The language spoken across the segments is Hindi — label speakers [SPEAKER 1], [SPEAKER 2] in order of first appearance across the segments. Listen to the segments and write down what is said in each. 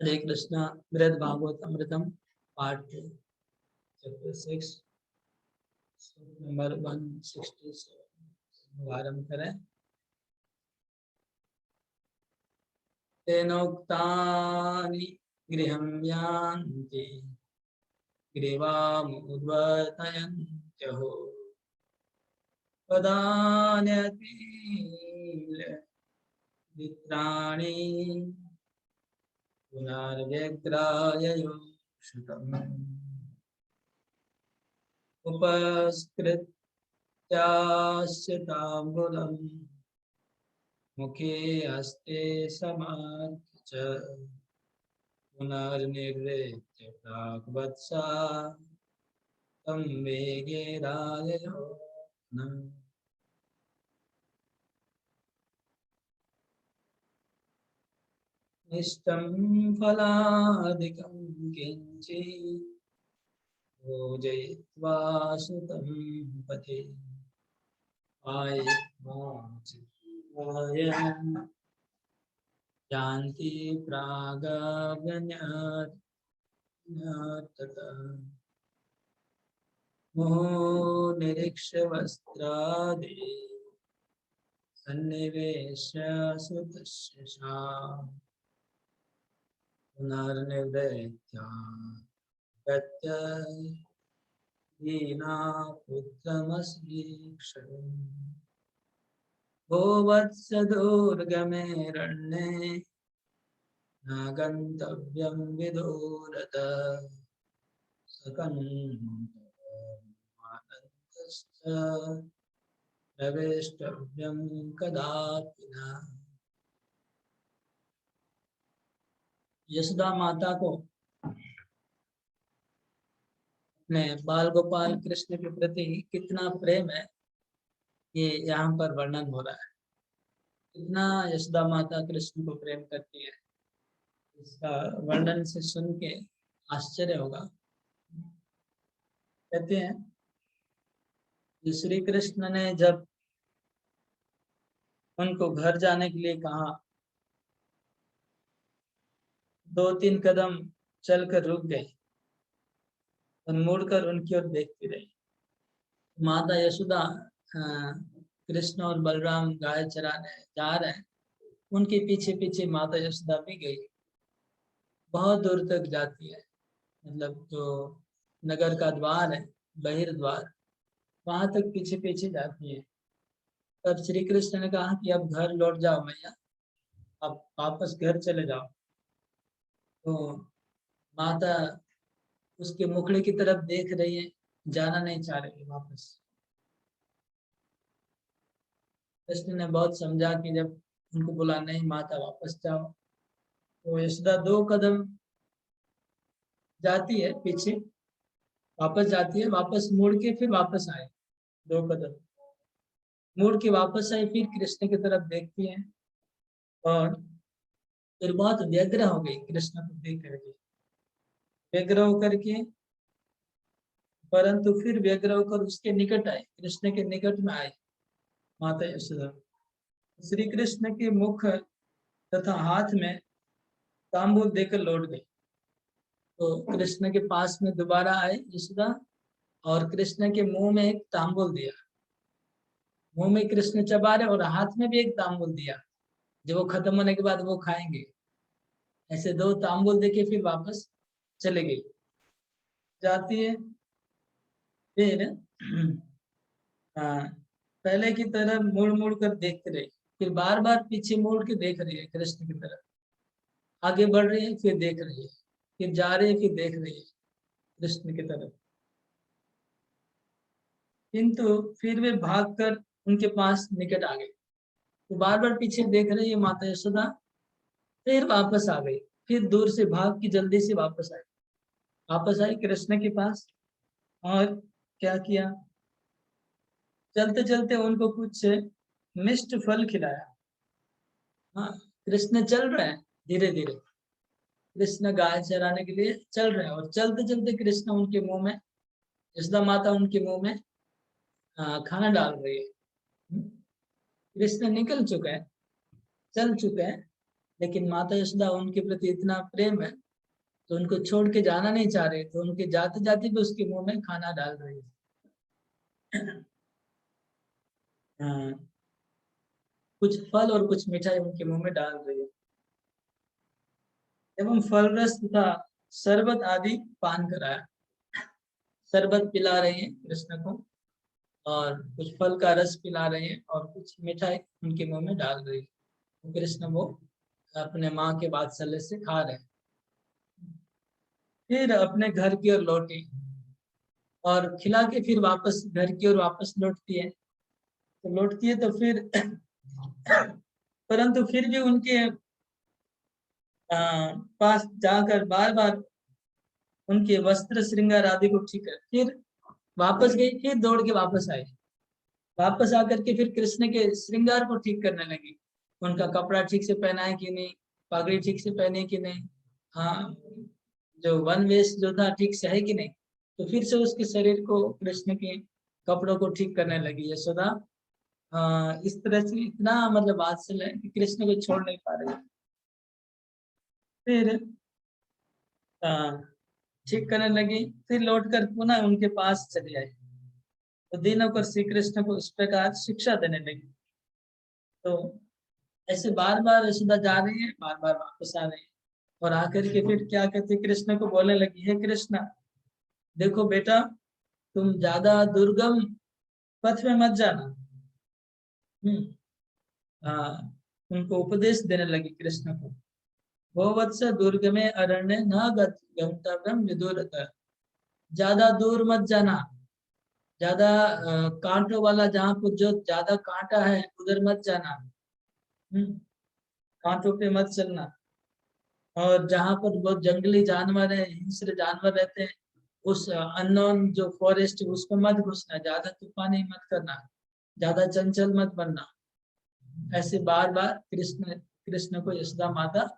[SPEAKER 1] हरे कृष्णा। बृहद भागवत अमृतम पार्ट चैप्टर 6 नंबर 167 आरंभ करें। तेनोक्तानि गृहं यान्ति ग्रीवामुद्वर्तयन्त्यहो वदान्यपि मित्राणि पुनर्व्यग्राययो श्रुतम् उपस्कृत्यास्य ताम्बूलम् मुखे हस्ते समार्प्य च पुनर्निर्वृत्य प्राग्वत्सा तं वेगेराययो नमः। निष्टं फलादिकं किञ्चित् भोजयित्वा सुतं पथे आयत्माचित्वायं यान्ति प्रागव्यन्यततः मोहनिरीक्ष्य वस्त्रादि सन्निवेश्य सुतस्य सा पुनर्निवृत्त्या गत्य दीना पुत्रमस्वीक्षन् भो वत्स दुर्गमे रण्ये न गन्तव्यं विदूरत सकन्मानन्दश्च प्रवेष्टव्यं कदापि न। यशोदा माता को अपने बाल गोपाल कृष्ण के प्रति कितना प्रेम है, ये यहाँ पर वर्णन हो रहा है। कितना यशोदा माता कृष्ण को प्रेम करती है, इसका वर्णन से सुन के आश्चर्य होगा। कहते हैं कि श्री कृष्ण ने जब उनको घर जाने के लिए कहा, 2-3 कदम चलकर रुक गए और मुड़कर उनकी ओर देखती रही। माता यशोदा कृष्ण और बलराम गाय चराने जा रहे हैं, उनके पीछे पीछे माता यशोदा भी गई। बहुत दूर तक जाती है, मतलब जो नगर का द्वार है, बहिर्द्वार, वहां तक पीछे पीछे जाती है। तब श्री कृष्ण ने कहा कि अब घर लौट जाओ मैया, अब वापस घर चले जाओ। तो माता उसके मुखड़े की तरफ देख रही है, जाना नहीं चाह रही वापस। कृष्ण ने बहुत समझा कि जब उनको बोला नहीं माता वापस जाओ, तो यशोदा 2 कदम जाती है पीछे, वापस जाती है, वापस मुड़ के फिर वापस आए, 2 कदम मुड़ के वापस आई, फिर कृष्ण की तरफ देखती है और फिर बहुत व्यग्र हो गई कृष्ण को देख करके, व्यग्र होकर के, परंतु फिर व्यग्र होकर उसके निकट आए, कृष्ण के निकट में आए माता यशोदा। श्री कृष्ण के मुख तथा हाथ में तांबूल देकर लौट गई। तो कृष्ण के पास में दोबारा आए यशोदा और कृष्ण के मुंह में एक तांबूल दिया। मुंह में कृष्ण चबा रहे और हाथ में भी एक तांबूल दिया, जो वो खत्म होने के बाद वो खाएंगे। ऐसे 2 तांबूल देके फिर वापस चले गई। जाती है फिर पहले की तरह मुड़ मुड़ कर देखते रहे, फिर बार बार पीछे मुड़ के देख रही है कृष्ण की तरफ। आगे बढ़ रही है, फिर देख रही है, फिर जा रही है, फिर देख रही है कृष्ण की तरफ। किंतु फिर वे भागकर उनके पास निकट आ गए। तो बार बार पीछे देख रही है माता यशोदा, फिर वापस आ गई, फिर दूर से भाग की जल्दी से वापस आई कृष्ण के पास। और क्या किया, चलते चलते उनको कुछ मिष्ट फल खिलाया। हाँ, कृष्ण चल रहे हैं धीरे धीरे, कृष्ण गाय चराने के लिए चल रहे हैं और चलते चलते कृष्ण उनके मुंह में, यशोदा माता उनके मुंह में खाना डाल रही है। कृष्ण निकल चुके हैं, चल चुके हैं, लेकिन माता यशोदा उनके प्रति इतना प्रेम है तो उनको छोड़ के जाना नहीं चाह रहे, तो उनके जाते जाते भी उसके मुंह में खाना डाल रही है। हाँ, कुछ फल और कुछ मिठाई उनके मुंह में डाल रही है एवं फल रस तथा शरबत आदि पान कराया। शरबत पिला रही है कृष्ण को और कुछ फल का रस पिला रही है और कुछ मिठाई उनके मुंह में डाल रही है। तो कृष्ण वो अपने माँ के वात्सल्य से खा रहे हैं। फिर अपने घर की ओर लौटी और खिला के फिर वापस घर की ओर वापस लौटती है। तो लौटती है तो फिर परंतु फिर भी उनके पास जाकर बार बार उनके वस्त्र श्रृंगार आदि को ठीक कर फिर वापस गई, फिर दौड़ के वापस आई। वापस आकर के फिर कृष्ण के श्रृंगार को ठीक करने लगी। उनका कपड़ा ठीक से पहना है कि नहीं, पगड़ी ठीक से पहने कि नहीं, हाँ जो वन वेश जो था ठीक से है कि नहीं। तो फिर से उसके शरीर को कृष्ण के कपड़ों को ठीक करने लगी यशोदा। इस तरह से इतना मतलब वात्सल्य है कि कृष्ण को छोड़ नहीं पा रही। फिर ठीक करने लगी, फिर लौटकर पुनः उनके पास चली आई। तो दिनों पर श्री कृष्ण को इस प्रकार शिक्षा देने लगी। तो ऐसे बार बार यशोदा जा रही है, बार बार वापस आ रही है और आकर के फिर क्या कहते कृष्ण को बोलने लगी, हे कृष्ण देखो बेटा, तुम ज्यादा दुर्गम पथ में मत जाना। उनको उपदेश देने लगी कृष्ण को। वो वत्स दुर्ग में अरण्य न गंतव्यम विदुरतः, ज्यादा दूर मत जाना, ज्यादा कांटों वाला जहाँ पर जो ज्यादा कांटा है उधर मत जाना। कांटों पे मत चलना। और जहाँ पर बहुत जंगली जानवर है, हिंस्र जानवर रहते हैं, उस अननोन जो फॉरेस्ट उसको मत घुसना, ज्यादा तूफानी मत करना, ज्यादा चंचल मत बनना। ऐसे बार बार कृष्ण कृष्ण को यशोदा माता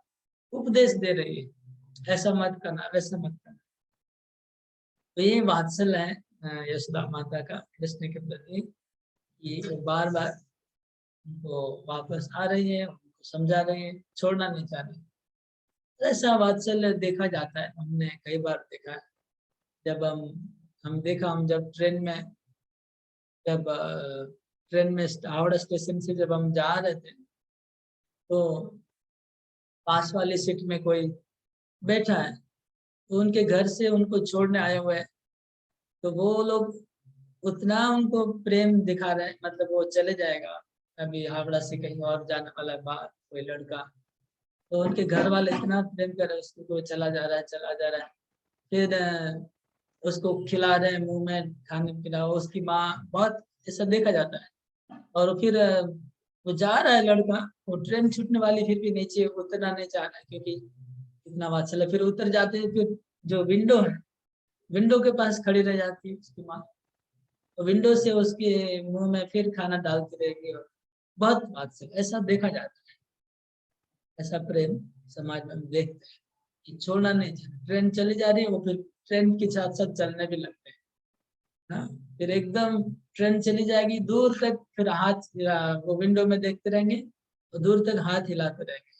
[SPEAKER 1] उपदेश दे रही है, ऐसा मत करना, वैसा मत करना। तो ये वात्सल्य है यशोदा माता का कृष्ण के प्रति। ये बार बार उनको वापस आ रही है, उनको समझा रही है, छोड़ना नहीं चाह रही। ऐसा वात्सल्य देखा जाता है, हमने कई बार देखा है। जब हम जब ट्रेन में जब ट्रेन में हावड़ा स्टेशन से जब हम जा रहे थे तो पास वाली सीट में कोई बैठा है, तो उनके घर से उनको छोड़ने आए हुए हैं। तो वो लोग उतना उनको प्रेम दिखा रहे हैं, मतलब वो चले जाएगा अभी हावड़ा से कहीं और जाने वाला बाहर कोई लड़का, तो उनके घर वाले इतना प्रेम कर रहे हैं उसको, तो चला जा रहा है चला जा रहा है। फिर उसको खिला रहे हैं, मुंह में खाने पिला, उसकी माँ, बहुत ऐसा देखा जाता है। और फिर वो जा रहा है लड़का, वो ट्रेन छूटने वाली, फिर भी नीचे उतरना नहीं चाह रहा है क्योंकि इतना वात्सल्य है। फिर उतर जाते हैं, फिर जो विंडो है, विंडो के पास खड़ी रह जाती है उसकी माँ, तो विंडो से उसके मुंह में फिर खाना डालती रहेगी। और बहुत वात्सल्य ऐसा देखा जाता है। ऐसा प्रेम समाज में हम देखते हैं कि छोड़ना नहीं चाहिए। ट्रेन चली जा रही है, वो फिर ट्रेन के साथ साथ चलने भी लगते हैं। हाँ, फिर एकदम ट्रेन चली जाएगी दूर तक, फिर हाथ वो विंडो में देखते रहेंगे और दूर तक हाथ हिलाते रहेंगे।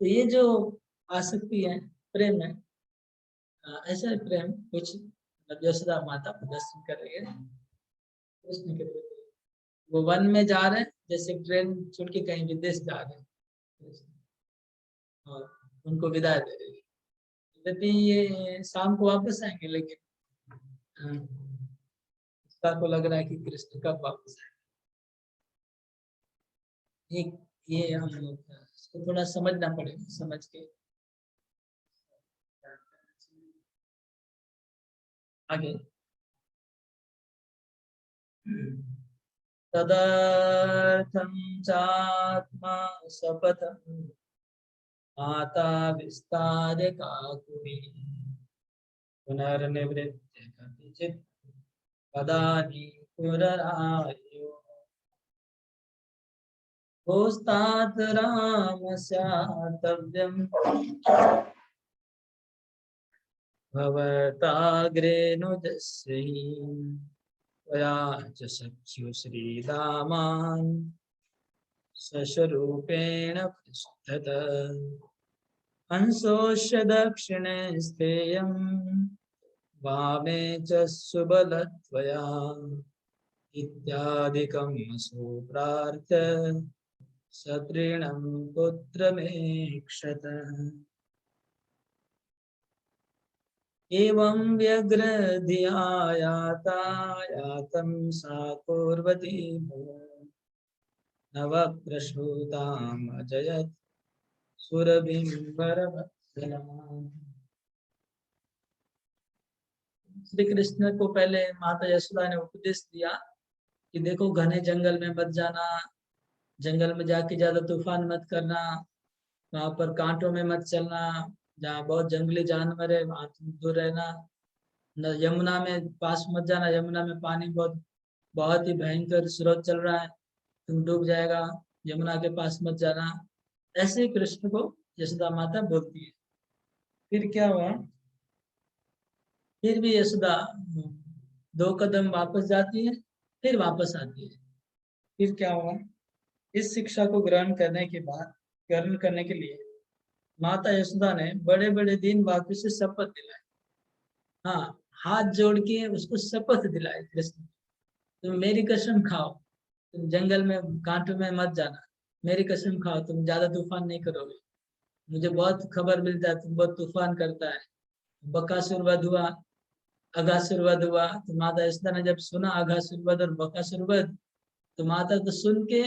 [SPEAKER 1] तो ये जो आसक्ति है, प्रेम है, ऐसा प्रेम कुछ यशोदा माता प्रदर्शन कर रही है कृष्ण के प्रति। वो वन में जा रहे हैं, जैसे ट्रेन छोड़ के कहीं विदेश जा रहे हैं और उनको विदाई दे रही है। यदि ये शाम को वापस आएंगे, लेकिन को लग रहा है कि कृष्ण कब वापस आए। ये हम लोग इसको थोड़ा समझना पड़ेगा, समझ के आगे। तदर्थं चात्मा शपथं माता विस्तार काकुरी पुनर्निवृत्य कतिचित् पदानि पुनरायो भोस्तात् रामस्यातव्यम् भवताग्रेणुजस्य त्वया च सख्यु श्रीरामान् सशरूपेण पृष्ठत हंसोऽस्य दक्षिणे स्थेयं वामे च सुबलत्वया इत्यादिकं सुप्रार्थ्य सतृणं पुत्रमेक्षत एवं व्यग्रधिया यातं सा कुर्वती नवप्रसूताम् अजयत् सुरभिंबरवत्सलाम्। श्री कृष्ण को पहले माता यशोदा ने उपदेश दिया कि देखो घने जंगल में मत जाना, जंगल में जाके ज्यादा तूफान मत करना, वहां पर कांटों में मत चलना, जहाँ बहुत जंगली जानवर है वहां तुम दूर रहना। न यमुना में पास मत जाना, यमुना में पानी बहुत बहुत ही भयंकर स्रोत चल रहा है, तुम डूब जाएगा, यमुना के पास मत जाना। ऐसे ही कृष्ण को यशोदा माता बोलती है। फिर क्या हुआ, फिर भी यशोदा 2 कदम वापस जाती है, फिर वापस आती है। फिर क्या हुआ, इस शिक्षा को ग्रहण करने के लिए माता यशोदा ने बड़े बड़े दिन बाद से शपथ दिलाई। हाँ, हाथ जोड़ के उसको शपथ दिलाई, कृष्ण तुम मेरी कसम खाओ, तुम जंगल में कांटों में मत जाना, मेरी कसम खाओ तुम ज्यादा तूफान नहीं करोगे। मुझे बहुत खबर मिलता है तुम बहुत तूफान करता है। बकासुर वध हुआ, अघासुर वध हुआ, तो माता यशोदा ने जब सुना अघासुर वध और बकासुर वध, तो माता तो सुन के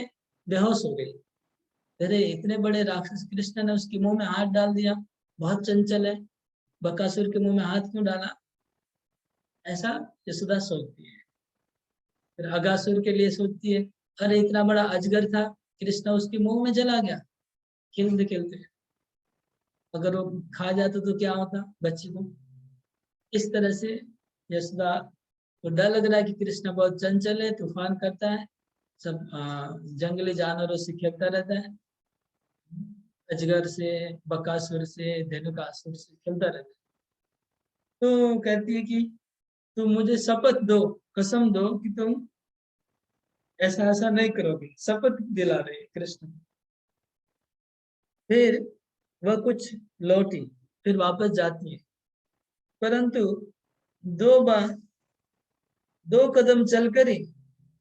[SPEAKER 1] बेहोश हो गई। अरे इतने बड़े राक्षस, कृष्ण ने उसके मुंह में हाथ डाल दिया, बहुत चंचल है, बकासुर के मुंह में हाथ क्यों डाला, ऐसा यशोदा सोचती है। फिर अगासुर के लिए सोचती है, अरे इतना बड़ा अजगर था, कृष्ण उसके मुंह में चला गया खेलते खेलते, अगर वो खा जाता तो क्या होता बच्ची को। इस तरह से यशोदा को डर लग रहा है कि कृष्ण बहुत चंचल है, तूफान करता है, सब जंगली जानवरों से खेलता रहता है, अजगर से, बकासुर से, धेनुकासुर से खेलता रहता है। तो कहती है कि तुम मुझे शपथ दो, कसम दो कि तुम ऐसा ऐसा नहीं करोगे, शपथ दिला रहे कृष्ण। फिर वह कुछ लौटी, फिर वापस जाती है, परंतु 2 बार 2 कदम चलकर ही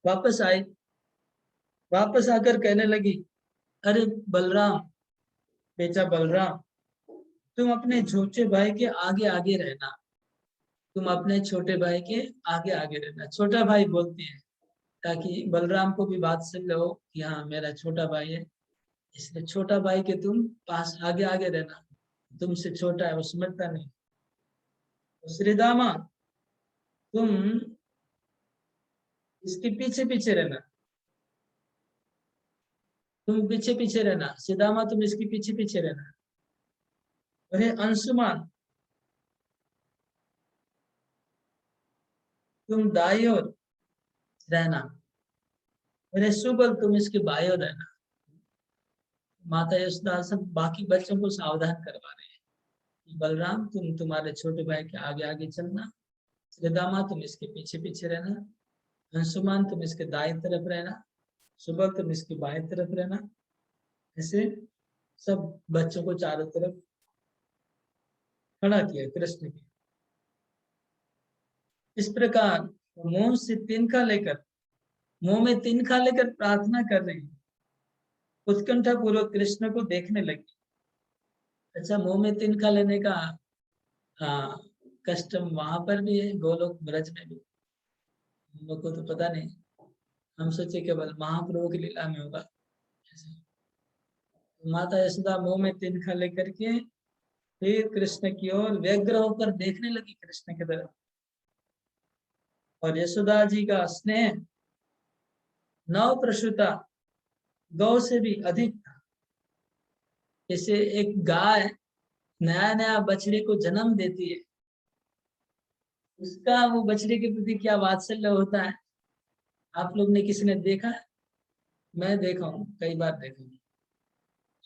[SPEAKER 1] वापस आई। वापस आकर कहने लगी, अरे बलराम, बेटा बलराम, तुम अपने छोटे भाई के आगे आगे रहना, तुम अपने छोटे भाई के आगे आगे रहना। छोटा भाई बोलती है ताकि बलराम को भी बात समझ लो कि हाँ मेरा छोटा भाई है, इसलिए छोटा भाई के तुम पास आगे आगे रहना, तुमसे छोटा है वो समझता नहीं। तो श्रीदामा तुम इसके पीछे पीछे रहना, तुम पीछे पीछे रहना, श्रीदामा तुम इसके पीछे पीछे रहना। अरे अंशुमान तुम दाई ओर रहना, अरे सुबल तुम इसके बाई ओर रहना। माता यशोदा सब बाकी बच्चों को सावधान करवा रहे हैं कि बलराम तुम तुम्हारे छोटे भाई के आगे आगे चलना, श्रीदामा तुम इसके पीछे पीछे रहना, अंशुमान तुम इसके दाएं तरफ रहना, सुबल तुम इसके बाएं तरफ रहना। ऐसे सब बच्चों को चारों तरफ खड़ा किया कृष्ण की। इस प्रकार मुंह से तिनका लेकर, मुंह में तिनका लेकर प्रार्थना कर रही, उत्कंठा पूर्वक कृष्ण को देखने लगी। अच्छा, मुंह में तिनका लेने का हाँ कस्टम वहां पर भी है, गोलोक ब्रज में भी, हम लोग को तो पता नहीं, हम सोचे केवल महाप्रभु की लीला में होगा। माता यशोदा मुंह में तिनका लेकर के फिर कृष्ण की ओर व्यग्र होकर देखने लगी, कृष्ण की तरफ। और यशोदा जी का स्नेह नव प्रसूता गौ से भी अधिक था। जैसे एक गाय नया नया बछड़े को जन्म देती है, उसका वो बछड़े के प्रति क्या वात्सल्य होता है, आप लोग ने किसी ने देखा है? मैं देखा हूँ, कई बार देखा हूँ।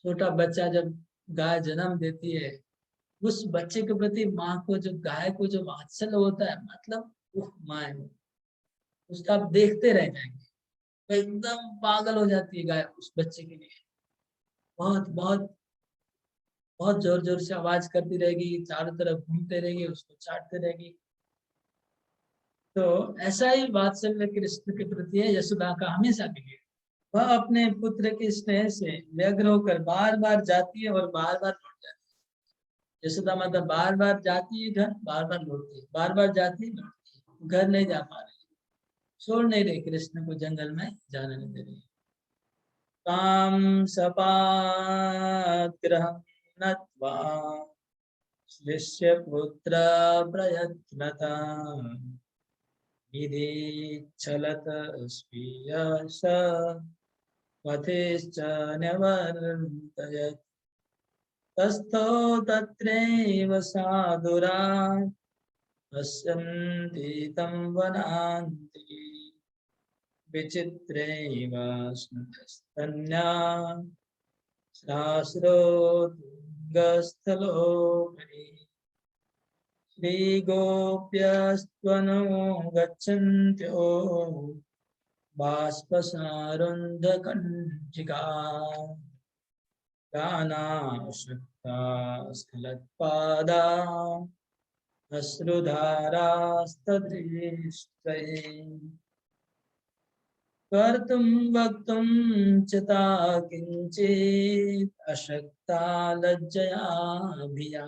[SPEAKER 1] छोटा बच्चा जब गाय जन्म देती है, उस बच्चे के प्रति माँ को, जो गाय को जो वात्सल्य होता है, मतलब माँ उसका आप देखते रह जाएंगे। एकदम पागल हो जाती है गाय उस बच्चे के लिए, बहुत बहुत बहुत जोर जोर से आवाज करती रहेगी, चारों तरफ घूमते रहेगी, उसको चाटते रहेगी। तो ऐसा ही वात्सल्य कृष्ण के प्रति है यशोदा का हमेशा के लिए। वह अपने पुत्र के स्नेह से व्यग्र होकर बार बार जाती है और बार बार लौट जाती है। यशोदा माता बार बार जाती है घर, बार बार लौटती है, बार बार जाती है लौटती है, घर नहीं जा पा रही, छोड़ नहीं रही कृष्ण को, जंगल में जाने नहीं दे रही। ताम सपाग्रहं नत्वा शिष्य पुत्र प्रयत्नता विधिच्छलत स्वीयश पथेश्च न्यवर्तयत् तस्थो तत्रैव साधुरा पश्यन्ति तं वनान्तिके विचित्रैव स्मृतस्तन्या सहस्रोत्तुङ्गस्थलोपरि श्रीगोप्यस्त्वनो गच्छन्त्यो बाष्पसारुन्धकण्ठिका गानाशक्ता स्खलत्पादा अश्रुधारास्तदृष्टये कर्तुं वक्तुं च ता किञ्चित् अशक्ता लज्जया भिया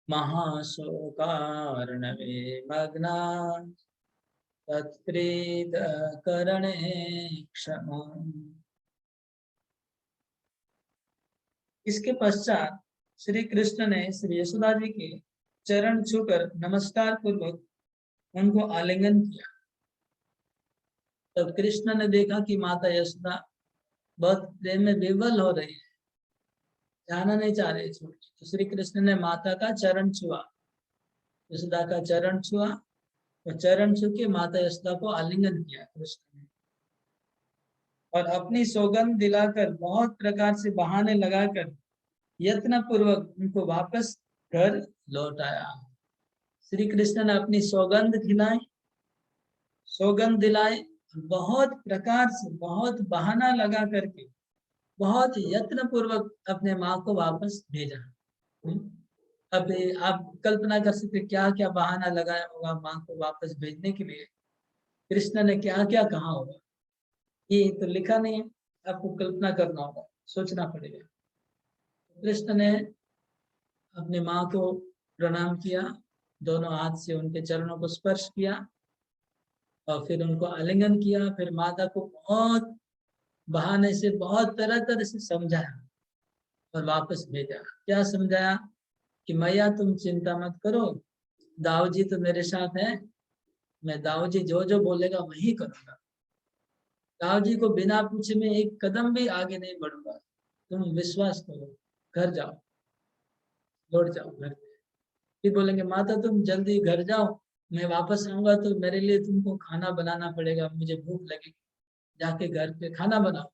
[SPEAKER 1] महाशोकार्णवे मग्ना तत्प्रीतकरणे क्षमा। इसके पश्चात श्री कृष्ण ने श्री यशोदा जी के चरण छूकर नमस्कार पूर्वक उनको आलिंगन किया। तब कृष्ण ने देखा कि माता यशोदा बहुत प्रेम में विवल हो रही है, जाना नहीं चाह रही छोड़ के। तो श्री कृष्ण ने माता का चरण छुआ, यशोदा का चरण छुआ, और चरण छू के माता यशोदा को आलिंगन किया कृष्ण ने, और अपनी सौगंध दिलाकर बहुत प्रकार से बहाने लगाकर यत्न पूर्वक उनको वापस घर लौटाया। श्री कृष्ण ने अपनी सौगंध खिलाई, सौगंध दिलाई, बहुत प्रकार से बहुत बहाना लगा करके बहुत यत्न पूर्वक अपने माँ को वापस भेजा। अब आप कल्पना कर सकते क्या क्या बहाना लगाया होगा माँ को वापस भेजने के लिए, कृष्ण ने क्या क्या कहा होगा, ये तो लिखा नहीं है, आपको कल्पना करना होगा, सोचना पड़ेगा। कृष्ण ने अपनी माँ को प्रणाम किया, दोनों हाथ से उनके चरणों को स्पर्श किया और फिर उनको आलिंगन किया। फिर माता को बहुत बहाने से बहुत तरह तरह से समझाया और वापस भेजा। क्या समझाया कि मैया तुम चिंता मत करो, दाऊ जी तो मेरे साथ है, मैं दाऊ जी जो जो बोलेगा वही करूंगा, दाऊ जी को बिना पूछे में एक कदम भी आगे नहीं बढ़ूंगा, तुम विश्वास करो, घर जाओ, लौट जाओ घर। फिर बोलेंगे माता तुम जल्दी घर जाओ, मैं वापस आऊंगा तो मेरे लिए तुमको खाना बनाना पड़ेगा, मुझे भूख लगेगी, जाके घर पे खाना बनाओ,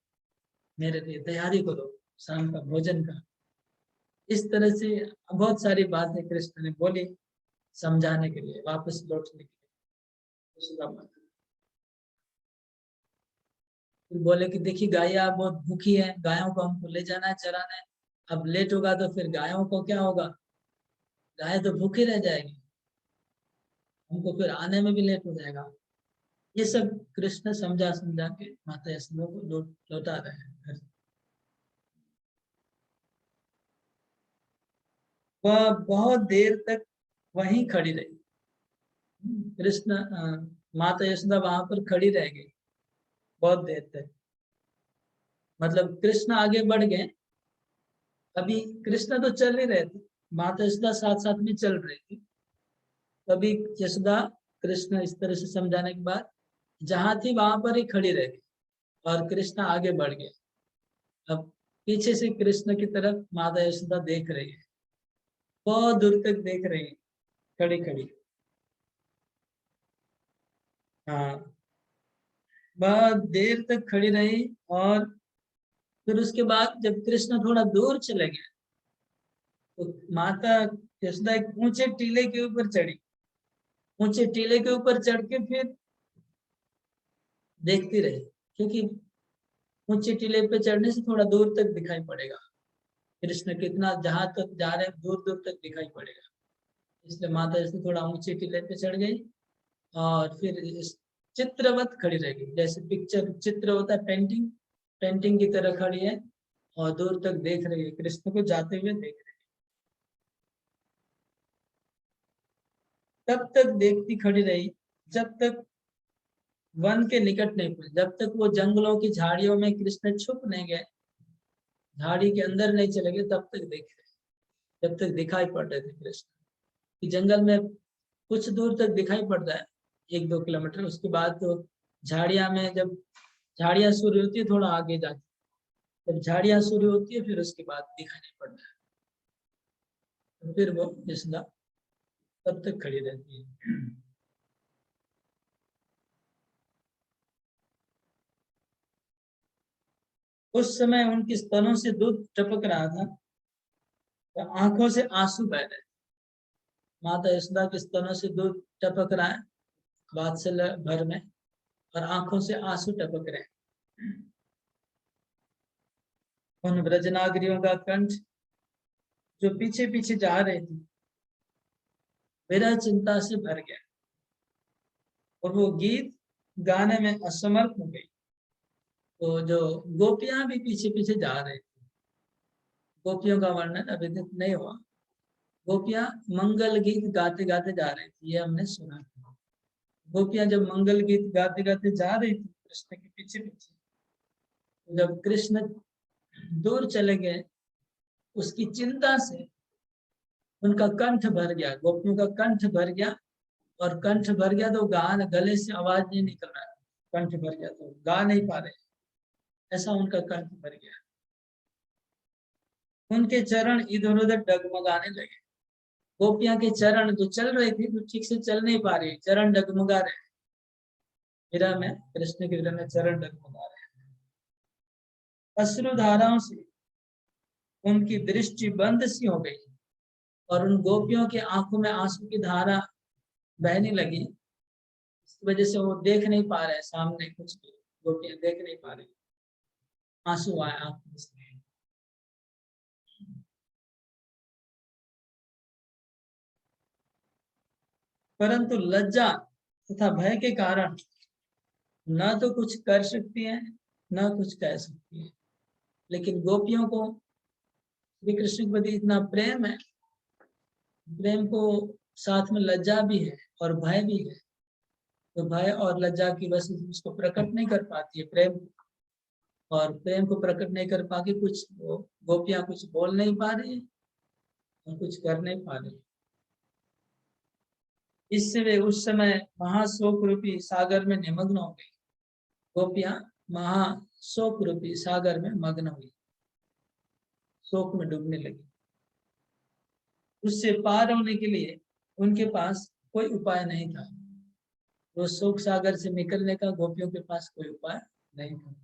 [SPEAKER 1] मेरे लिए तैयारी करो शाम का भोजन का। इस तरह से बहुत सारी बातें कृष्ण ने बोली समझाने के लिए, वापस लौटने के लिए। फिर बोले कि देखिए गाय बहुत भूखी है, गायों को हमको ले जाना है चराना है, अब लेट होगा तो फिर गायों को क्या होगा, गाय तो भूखी रह जाएगी, हमको फिर आने में भी लेट हो जाएगा। ये सब कृष्ण समझा समझा के माता यशोदा को लौटा रहे हैं घर। वह बहुत देर तक वहीं खड़ी रही, कृष्ण माता यशोदा वहां पर खड़ी रह गई बहुत देर तक। मतलब कृष्ण आगे बढ़ गए, अभी कृष्ण तो चल ही रहे थे, माता यशोदा साथ साथ में चल रही थी। तभी यशोदा कृष्ण इस तरह से समझाने के बाद जहां थी वहां पर ही खड़ी रह गई और कृष्ण आगे बढ़ गए। अब पीछे से कृष्ण की तरफ माता यशोदा देख रही है, बहुत दूर तक देख रही है, खड़ी खड़ी। हाँ, बहुत देर तक खड़ी रही, और फिर उसके बाद जब कृष्ण थोड़ा दूर चले गए तो माता यशोदा एक ऊंचे टीले के ऊपर चढ़ी, ऊंचे टीले के ऊपर चढ़ के फिर देखती रही, क्योंकि ऊंची टीले पे चढ़ने से थोड़ा दूर तक दिखाई पड़ेगा कृष्ण कितना, जहां तक जा रहे हैं दूर दूर तक दिखाई पड़ेगा। इसलिए माता जैसे थोड़ा ऊंची टीले पे चढ़ गई और फिर इस चित्रवत खड़ी रह गई, जैसे पिक्चर चित्र होता है, पेंटिंग, पेंटिंग की तरह खड़ी है और दूर तक देख रही है, कृष्ण को जाते हुए देख रही है। तब तक देखती खड़ी रही जब तक वन के निकट नहीं पहुंचे, जब तक वो जंगलों की झाड़ियों में कृष्ण छुप नहीं गए, झाड़ी के अंदर नहीं चले गए, तब तक देख रहे, जब तक दिखाई पड़ रहे थे कृष्ण। कि जंगल में कुछ दूर तक दिखाई पड़ता है, 1-2 किलोमीटर, उसके बाद तो झाड़ियां में, जब झाड़ियां शुरू होती है थोड़ा आगे जाती है, जब झाड़ियां शुरू होती है फिर उसके बाद दिखाई नहीं पड़ता है, तो फिर वो यशोदा तब तक खड़ी रहती है। उस समय उनके स्तनों से दूध टपक रहा था, तो आंखों से आंसू बह रहे। माता यशोदा के स्तनों से दूध टपक रहा है वात्सल्य भर में, और आंखों से आंसू टपक रहे। उन ब्रजनागरियों का कंठ जो पीछे पीछे जा रहे थे विरह चिंता से भर गया, और वो गीत गाने में असमर्थ हो गई। तो जो गोपियां भी पीछे पीछे जा रहे थे, गोपियों का वर्णन अभी तक नहीं हुआ, गोपियां मंगल गीत गाते गाते जा रही थी, ये हमने सुना था। गोपियां जब मंगल गीत गाते गाते जा रही थी कृष्ण के पीछे पीछे, तो जब कृष्ण दूर चले गए, उसकी चिंता से उनका कंठ भर गया, गोपियों का कंठ भर गया, और कंठ भर गया तो गान, गले से आवाज नहीं निकल रहा, कंठ भर गया तो गा नहीं पा रहे, ऐसा उनका कंठ भर गया। उनके चरण इधर उधर डगमगाने लगे, गोपियां के चरण जो चल रही थी तो ठीक से चल नहीं पा रही, चरण डगमगा रहे, विरह में, कृष्ण के विरह में चरण डगमगा रहे। अश्रुधाराओं से उनकी दृष्टि बंद सी हो गई, और उन गोपियों की आंखों में आंसू की धारा बहने लगी। इस वजह से वो देख नहीं पा रहे, सामने कुछ भी गोपियां देख नहीं पा रही, आंसू आए आंखों से। परंतु लज्जा तथा भय के कारण न तो कुछ कर सकती है न कुछ कह सकती है। लेकिन गोपियों को श्री कृष्ण के प्रति इतना प्रेम है, प्रेम को साथ में लज्जा भी है और भय भी है, तो भय और लज्जा की वजह से उसको प्रकट नहीं कर पाती है प्रेम, और प्रेम को प्रकट नहीं कर पाके कुछ गोपियां कुछ बोल नहीं पा रही और कुछ कर नहीं पा रही। इससे वे उस समय महाशोक रूपी सागर में निमग्न हो गई, गोपियां महाशोक रूपी सागर में मग्न हुई, शोक में डूबने लगी। उससे पार होने के लिए उनके पास कोई उपाय नहीं था, वो शोक सागर से निकलने का गोपियों के पास कोई उपाय नहीं था।